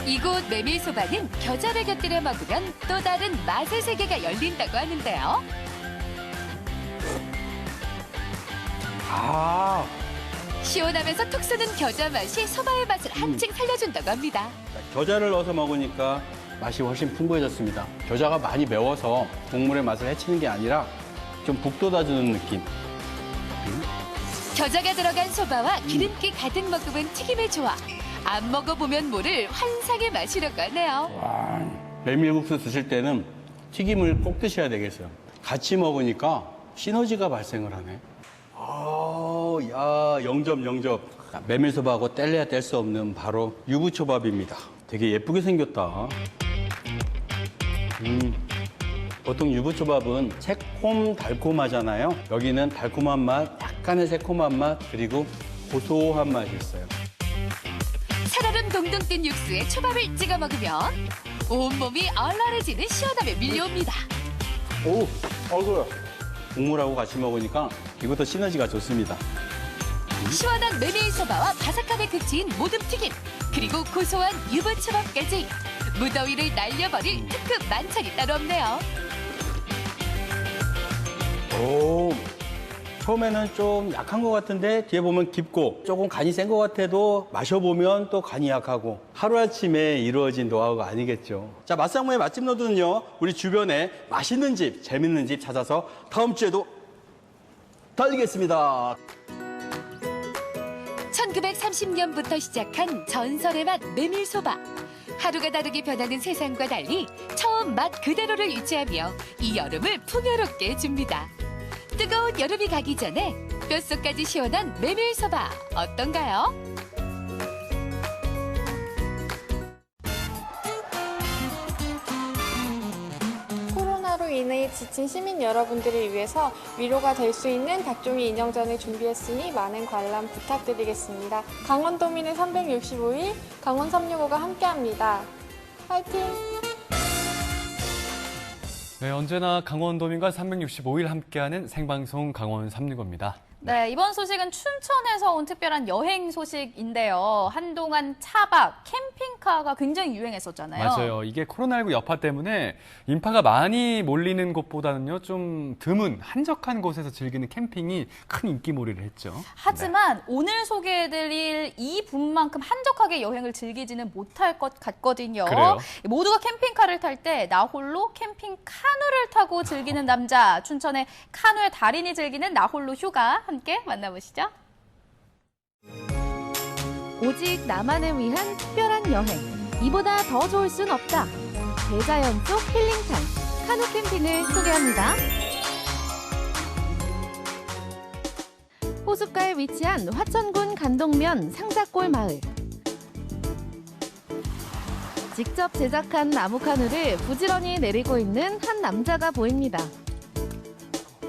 이곳 메밀소바는 겨자를 곁들여 먹으면 또 다른 맛의 세계가 열린다고 하는데요. 아, 시원하면서 톡 쏘는 겨자 맛이 소바의 맛을 한층 살려준다고 합니다. 겨자를 넣어서 먹으니까 맛이 훨씬 풍부해졌습니다. 겨자가 많이 매워서 국물의 맛을 해치는 게 아니라 좀 북돋아주는 느낌. 겨자가 들어간 소바와 기름기 가득 머금은 튀김의 조합. 안 먹어보면 모를 환상의 맛이라고 하네요. 와, 메밀국수 드실 때는 튀김을 꼭 드셔야 되겠어요. 같이 먹으니까 시너지가 발생을 하네. 야, 영접. 메밀소바하고 뗄래야 뗄 수 없는 바로 유부초밥입니다. 되게 예쁘게 생겼다. 보통 유부초밥은 새콤달콤하잖아요. 여기는 달콤한 맛, 약간의 새콤한 맛, 그리고 고소한 맛이 있어요. 살얼음 동동 뜬 육수에 초밥을 찍어 먹으면 온몸이 얼얼해지는 시원함에 밀려옵니다. 오, 어이구야. 국물하고 같이 먹으니까 이것도 시너지가 좋습니다. 시원한 메밀소바와 바삭함의 극치인 모듬튀김, 그리고 고소한 유부초밥까지 무더위를 날려버릴 특급 만찬이 따로 없네요. 오, 처음에는 좀 약한 것 같은데 뒤에 보면 깊고 조금 간이 센 것 같아도 마셔보면 또 간이 약하고 하루아침에 이루어진 노하우가 아니겠죠. 자, 맛상무의 맛집 노드는요, 우리 주변에 맛있는 집, 재밌는 집 찾아서 다음 주에도 달리겠습니다. 1930년부터 시작한 전설의 맛 메밀소바. 하루가 다르게 변하는 세상과 달리 처음 맛 그대로를 유지하며 이 여름을 풍요롭게 해줍니다. 뜨거운 여름이 가기 전에 뼛속까지 시원한 메밀소바 어떤가요? 코로나로 인해 지친 시민 여러분들을 위해서 위로가 될 수 있는 닭종이 인형전을 준비했으니 많은 관람 부탁드리겠습니다. 강원도민의 365일 강원 365가 함께합니다. 화이팅! 네, 언제나 강원도민과 365일 함께하는 생방송 강원 365입니다. 네, 이번 소식은 춘천에서 온 특별한 여행 소식인데요. 한동안 차박, 캠핑카가 굉장히 유행했었잖아요. 맞아요. 이게 코로나19 여파 때문에 인파가 많이 몰리는 곳보다는요, 좀 드문, 한적한 곳에서 즐기는 캠핑이 큰 인기몰이를 했죠. 하지만 오늘 소개해드릴 이 분만큼 한적하게 여행을 즐기지는 못할 것 같거든요. 그래요? 모두가 캠핑카를 탈 때 나 홀로 캠핑 카누를 타고 즐기는 남자, 춘천의 카누의 달인이 즐기는 나 홀로 휴가 함께 만나보시죠. 오직 나만을 위한 특별한 여행. 이보다 더 좋을 순 없다. 대자연 속 힐링타임, 카누 캠핑을 소개합니다. 호숫가에 위치한 화천군 간동면 상사골 마을. 직접 제작한 나무 카누를 부지런히 내리고 있는 한 남자가 보입니다.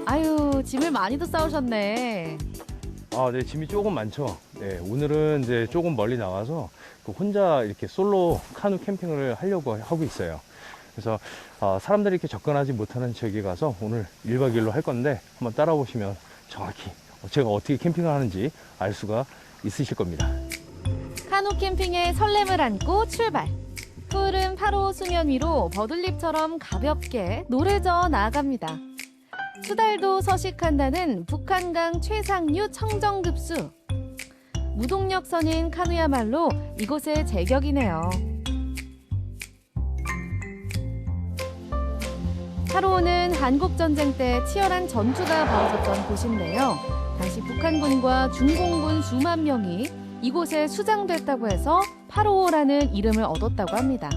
아유, 짐을 많이도 싸우셨네. 네, 짐이 조금 많죠. 네, 오늘은 이제 조금 멀리 나와서 혼자 이렇게 솔로 카누 캠핑을 하려고 하고 있어요. 그래서 사람들이 이렇게 접근하지 못하는 지역에 가서 오늘 1박 2일로 할 건데 한번 따라보시면 정확히 제가 어떻게 캠핑을 하는지 알 수가 있으실 겁니다. 카누 캠핑의 설렘을 안고 출발. 푸른 파로 수면 위로 버들잎처럼 가볍게 노래져 나아갑니다. 수달도 서식한다는 북한강 최상류 청정급수. 무동력선인 카누야말로 이곳의 제격이네요. 파로는 한국전쟁 때 치열한 전투가 벌어졌던 곳인데요. 당시 북한군과 중공군 수만 명이 이곳에 수장됐다고 해서 파로라는 이름을 얻었다고 합니다.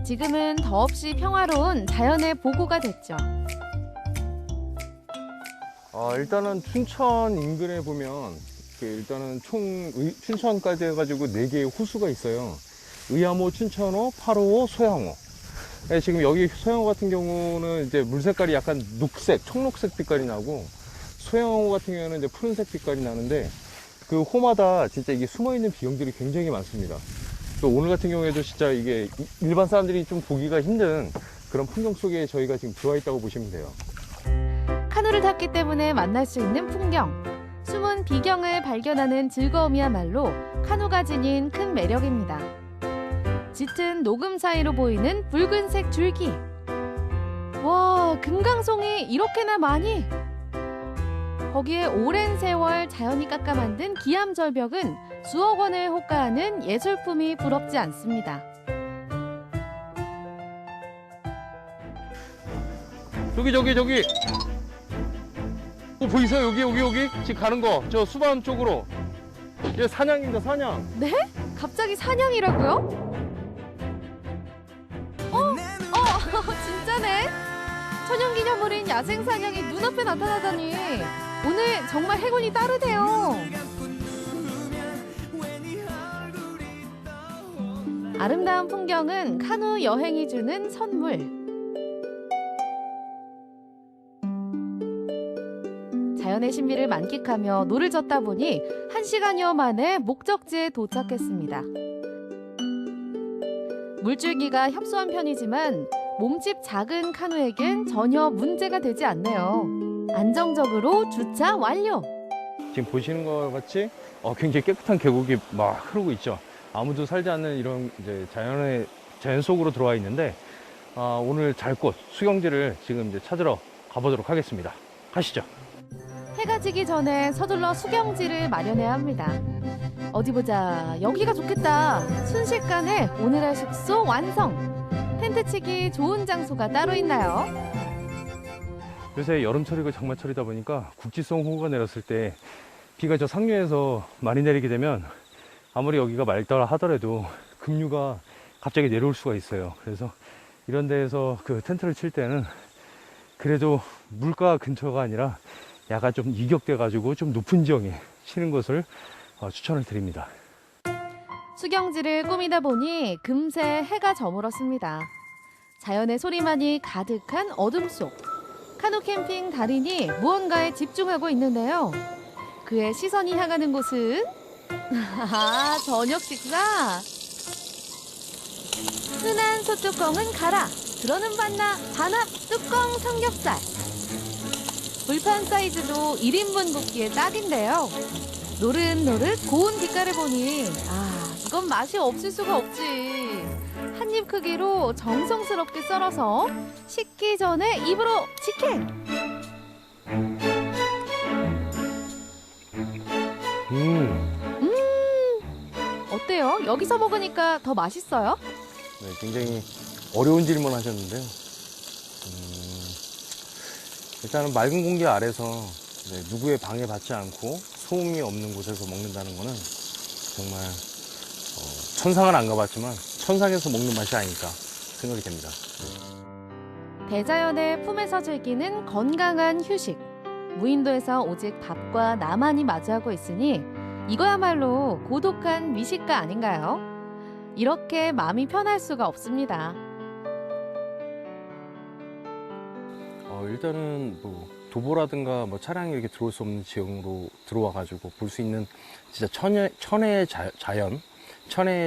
지금은 더없이 평화로운 자연의 보고가 됐죠. 일단은 춘천 인근에 보면 일단은 춘천까지 해가지고 4개의 호수가 있어요. 의암호, 춘천호, 파로호, 소양호. 네, 지금 여기 소양호 같은 경우는 이제 물 색깔이 약간 녹색, 청록색 빛깔이 나고, 소양호 같은 경우는 이제 푸른색 빛깔이 나는데, 그 호마다 진짜 이게 숨어있는 비경들이 굉장히 많습니다. 또 오늘 같은 경우에도 진짜 이게 일반 사람들이 좀 보기가 힘든 그런 풍경 속에 저희가 지금 들어와 있다고 보시면 돼요. 카누를 탔기 때문에 만날 수 있는 풍경, 숨은 비경을 발견하는 즐거움이야말로 카누가 지닌 큰 매력입니다. 짙은 녹음 사이로 보이는 붉은색 줄기. 와, 금강송이 이렇게나 많이! 거기에 오랜 세월 자연이 깎아 만든 기암절벽은 수억 원을 호가하는 예술품이 부럽지 않습니다. 저기! 보이세요? 여기? 지금 가는 거. 저 수반 쪽으로. 이제 사냥입니다, 사냥. 네? 갑자기 사냥이라고요? 진짜네? 천연기념물인 야생사냥이 눈앞에 나타나다니 오늘 정말 행운이 따르네요. 아름다운 풍경은 카누 여행이 주는 선물. 자연의 신비를 만끽하며 노를 젓다 보니 1시간여 만에 목적지에 도착했습니다. 물줄기가 협소한 편이지만 몸집 작은 카누에겐 전혀 문제가 되지 않네요. 안정적으로 주차 완료. 지금 보시는 것 같이 굉장히 깨끗한 계곡이 막 흐르고 있죠. 아무도 살지 않는 이런 이제 자연 속으로 들어와 있는데 오늘 잘 곳 수경지를 지금 이제 찾으러 가보도록 하겠습니다. 가시죠. 해가 지기 전에 서둘러 수경지를 마련해야 합니다. 어디 보자. 여기가 좋겠다. 순식간에 오늘의 숙소 완성. 텐트 치기 좋은 장소가 따로 있나요? 요새 여름철이고 장마철이다 보니까 국지성 호우가 내렸을 때 비가 저 상류에서 많이 내리게 되면 아무리 여기가 맑다 하더라도 급류가 갑자기 내려올 수가 있어요. 그래서 이런 데에서 그 텐트를 칠 때는 그래도 물가 근처가 아니라 약간 좀 이격돼 가지고 좀 높은 지형에 치는 것을 추천을 드립니다. 수경지를 꾸미다 보니 금세 해가 저물었습니다. 자연의 소리만이 가득한 어둠 속 카누 캠핑 달인이 무언가에 집중하고 있는데요. 그의 시선이 향하는 곳은 저녁 식사. 흔한 소뚜껑은 가라. 들어는 반납 뚜껑 삼겹살. 불판 사이즈도 1인분 굽기에 딱인데요. 노릇노릇 고운 빛깔을 보니 이건 맛이 없을 수가 없지. 한입 크기로 정성스럽게 썰어서 식기 전에 입으로 직행. 어때요? 여기서 먹으니까 더 맛있어요? 네, 굉장히 어려운 질문 하셨는데요. 일단은 맑은 공기 아래서 누구의 방해받지 않고 소음이 없는 곳에서 먹는다는 거는 정말 천상은 안 가봤지만 천상에서 먹는 맛이 아닐까 생각이 됩니다. 대자연의 품에서 즐기는 건강한 휴식. 무인도에서 오직 밥과 나만이 마주하고 있으니 이거야말로 고독한 미식가 아닌가요? 이렇게 마음이 편할 수가 없습니다. 일단은 뭐 도보라든가 뭐 차량이 이렇게 들어올 수 없는 지형으로 들어와가지고 볼 수 있는 진짜 천혜의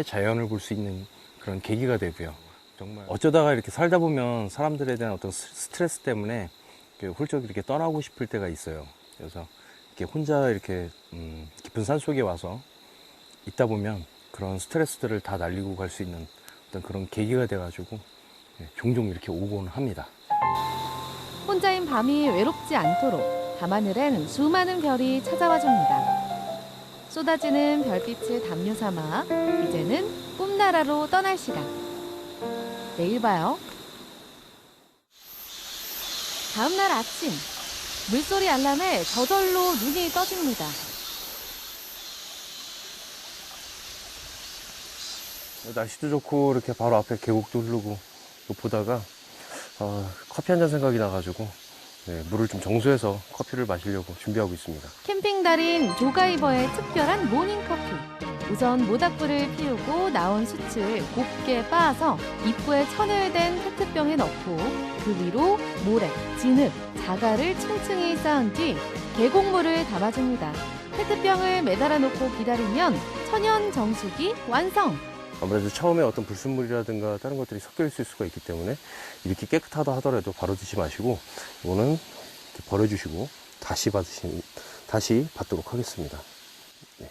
자연을 볼 수 있는 그런 계기가 되고요. 정말 어쩌다가 이렇게 살다 보면 사람들에 대한 어떤 스트레스 때문에 훌쩍 이렇게 떠나고 싶을 때가 있어요. 그래서 이렇게 혼자 이렇게 깊은 산 속에 와서 있다 보면 그런 스트레스들을 다 날리고 갈 수 있는 어떤 그런 계기가 돼가지고 종종 이렇게 오곤 합니다. 혼자인 밤이 외롭지 않도록 밤하늘엔 수많은 별이 찾아와 줍니다. 쏟아지는 별빛을 담요 삼아 이제는 꿈나라로 떠날 시간. 내일 봐요. 다음 날 아침, 물소리 알람에 저절로 눈이 떠집니다. 날씨도 좋고 이렇게 바로 앞에 계곡도 흐르고 보다가 커피 한 잔 생각이 나가지고 물을 좀 정수해서 커피를 마시려고 준비하고 있습니다. 캠핑 달인 조가이버의 특별한 모닝커피. 우선 모닥불을 피우고 나온 숯을 곱게 빻아서 입구에 천열된 페트병에 넣고 그 위로 모래, 진흙, 자갈을 층층이 쌓은 뒤 계곡물을 담아줍니다. 페트병을 매달아 놓고 기다리면 천연 정수기 완성! 아무래도 처음에 어떤 불순물이라든가 다른 것들이 섞여 있을 수가 있기 때문에 이렇게 깨끗하다 하더라도 바로 드시지 마시고 이거는 이렇게 버려주시고 다시 받도록 하겠습니다. 네.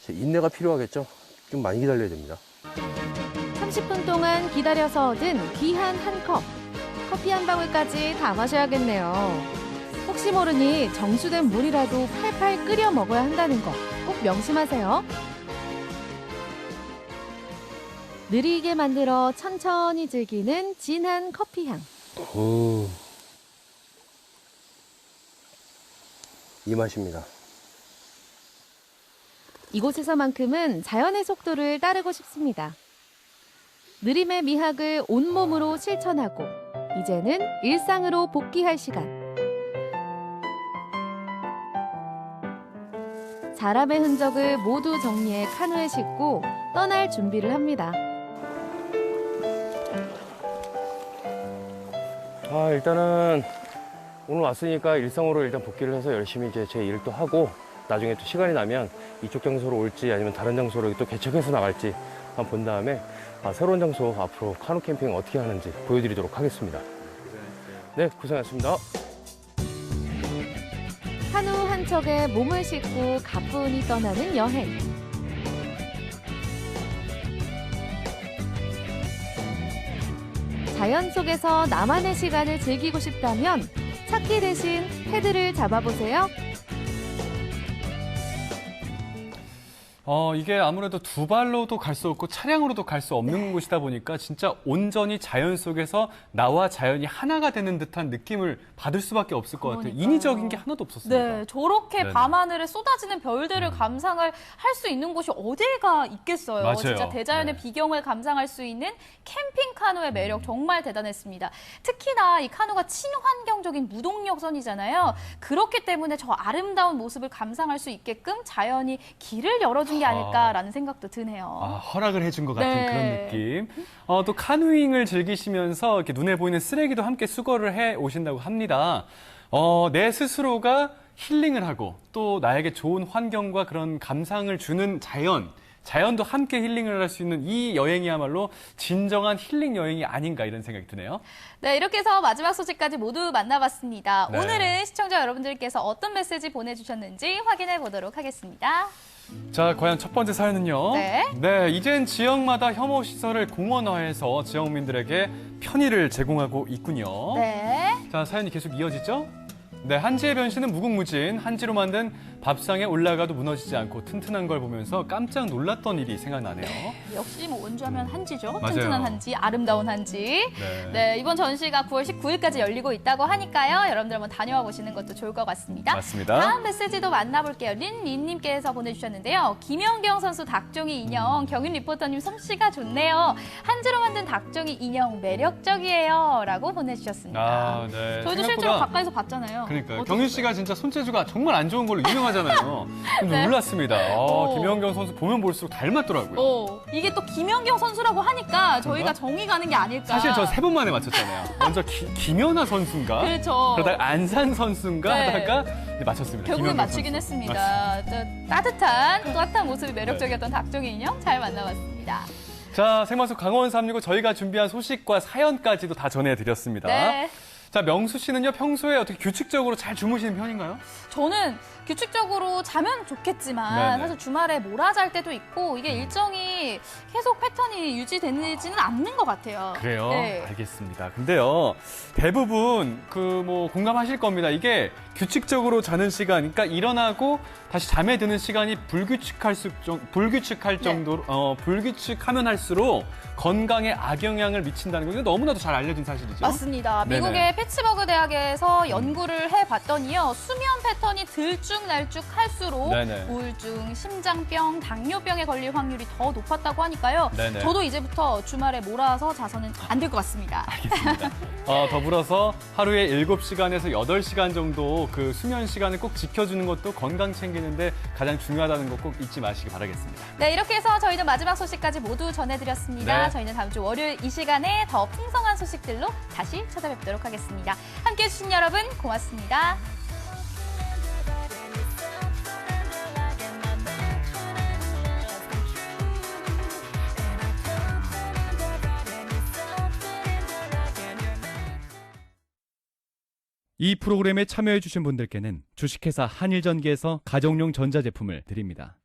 인내가 필요하겠죠? 좀 많이 기다려야 됩니다. 30분 동안 기다려서 얻은 귀한 한 컵. 커피 한 방울까지 다 마셔야겠네요. 혹시 모르니 정수된 물이라도 팔팔 끓여 먹어야 한다는 거 꼭 명심하세요. 느리게 만들어 천천히 즐기는 진한 커피 향. 이 맛입니다. 이곳에서만큼은 자연의 속도를 따르고 싶습니다. 느림의 미학을 온몸으로 실천하고 이제는 일상으로 복귀할 시간. 사람의 흔적을 모두 정리해 카누에 싣고 떠날 준비를 합니다. 일단은 오늘 왔으니까 일상으로 일단 복귀를 해서 열심히 이제 제 일을 또 하고 나중에 또 시간이 나면 이쪽 장소로 올지 아니면 다른 장소로 또 개척해서 나갈지 한번 본 다음에 새로운 장소 앞으로 카누 캠핑 어떻게 하는지 보여드리도록 하겠습니다. 네, 고생하셨습니다. 카누 한 척에 몸을 싣고 가뿐히 떠나는 여행. 자연 속에서 나만의 시간을 즐기고 싶다면 찾기 대신 패드를 잡아보세요. 이게 아무래도 두 발로도 갈 수 없고 차량으로도 갈 수 없는 곳이다 보니까 진짜 온전히 자연 속에서 나와 자연이 하나가 되는 듯한 느낌을 받을 수밖에 없을 것 같아요. 인위적인 게 하나도 없었습니다. 네, 저렇게 네네. 밤하늘에 쏟아지는 별들을 감상을 할 수 있는 곳이 어디가 있겠어요. 맞아요. 진짜 대자연의 비경을 감상할 수 있는 캠핑 카누의 매력 정말 대단했습니다. 특히나 이 카누가 친환경적인 무동력선이잖아요. 그렇기 때문에 저 아름다운 모습을 감상할 수 있게끔 자연이 길을 열어준 게 아닐까라는 생각도 드네요. 허락을 해준 것 같은 네. 그런 느낌. 또 카누잉을 즐기시면서 이렇게 눈에 보이는 쓰레기도 함께 수거를 해 오신다고 합니다. 내 스스로가 힐링을 하고 또 나에게 좋은 환경과 그런 감상을 주는 자연도 함께 힐링을 할 수 있는 이 여행이야말로 진정한 힐링 여행이 아닌가 이런 생각이 드네요. 네, 이렇게 해서 마지막 소식까지 모두 만나봤습니다. 네. 오늘은 시청자 여러분들께서 어떤 메시지 보내주셨는지 확인해 보도록 하겠습니다. 자, 과연 첫 번째 사연은요. 네. 이젠 지역마다 혐오 시설을 공원화해서 지역민들에게 편의를 제공하고 있군요. 네. 자, 사연이 계속 이어지죠? 네, 한지의 변신은 무궁무진, 한지로 만든 밥상에 올라가도 무너지지 않고 튼튼한 걸 보면서 깜짝 놀랐던 일이 생각나네요. 역시 뭐 원주하면 한지죠. 맞아요. 튼튼한 한지, 아름다운 한지. 네. 네, 이번 전시가 9월 19일까지 열리고 있다고 하니까요. 여러분들 한번 다녀와 보시는 것도 좋을 것 같습니다. 맞습니다. 다음 메시지도 만나볼게요. 린님께서 보내주셨는데요. 김연경 선수 닭종이 인형, 경윤 리포터님 솜씨가 좋네요. 한지로 만든 닭종이 인형 매력적이에요. 라고 보내주셨습니다. 아, 네. 저희도 실제로 가까이서 봤잖아요. 그러니까요. 어떠셨어요? 경윤 씨가 진짜 손재주가 정말 안 좋은 걸로 유명하잖아요. 좀 네. 놀랐습니다. 오. 김연경 선수 보면 볼수록 닮았더라고요. 이게 또 김연경 선수라고 하니까 저희가 그런가? 정이 가는 게 아닐까. 사실 저 3번 만에 맞췄잖아요. 먼저 김연아 선수인가? 그렇죠. 그러다가 안산 선수인가 네. 하다가 네, 맞췄습니다. 결국은 김연경 맞추긴 선수. 했습니다. 따뜻한 모습이 매력적이었던 닭종이 인형 잘 만나봤습니다. 자, 생방송 강원 365 저희가 준비한 소식과 사연까지도 다 전해드렸습니다. 네. 자, 명수 씨는요, 평소에 어떻게 규칙적으로 잘 주무시는 편인가요? 저는 규칙적으로 자면 좋겠지만 네네. 사실 주말에 몰아잘 때도 있고 이게 일정이 계속 패턴이 유지되지는 않는 것 같아요. 그래요? 네. 알겠습니다. 근데요, 대부분 공감하실 겁니다. 이게 규칙적으로 자는 시간, 그러니까 일어나고 다시 잠에 드는 시간이 불규칙할 정도로, 불규칙하면 할수록 건강에 악영향을 미친다는 거, 이거 너무나도 잘 알려진 사실이죠. 맞습니다. 네네. 미국의 피츠버그 대학에서 연구를 해봤더니요. 수면 패턴이 들쭉날쭉 할수록 네네. 우울증, 심장병, 당뇨병에 걸릴 확률이 더 높았다고 하니까요. 네네. 저도 이제부터 주말에 몰아서 자서는 안 될 것 같습니다. 알겠습니다. 더불어서 하루에 7시간에서 8시간 정도 그 수면 시간을 꼭 지켜주는 것도 건강 챙기는데 가장 중요하다는 거 꼭 잊지 마시기 바라겠습니다. 네, 이렇게 해서 저희는 마지막 소식까지 모두 전해드렸습니다. 네. 저희는 다음 주 월요일 이 시간에 더 풍성한 소식들로 다시 찾아뵙도록 하겠습니다. 함께해 주신 여러분 고맙습니다. 이 프로그램에 참여해주신 분들께는 주식회사 한일전기에서 가정용 전자제품을 드립니다.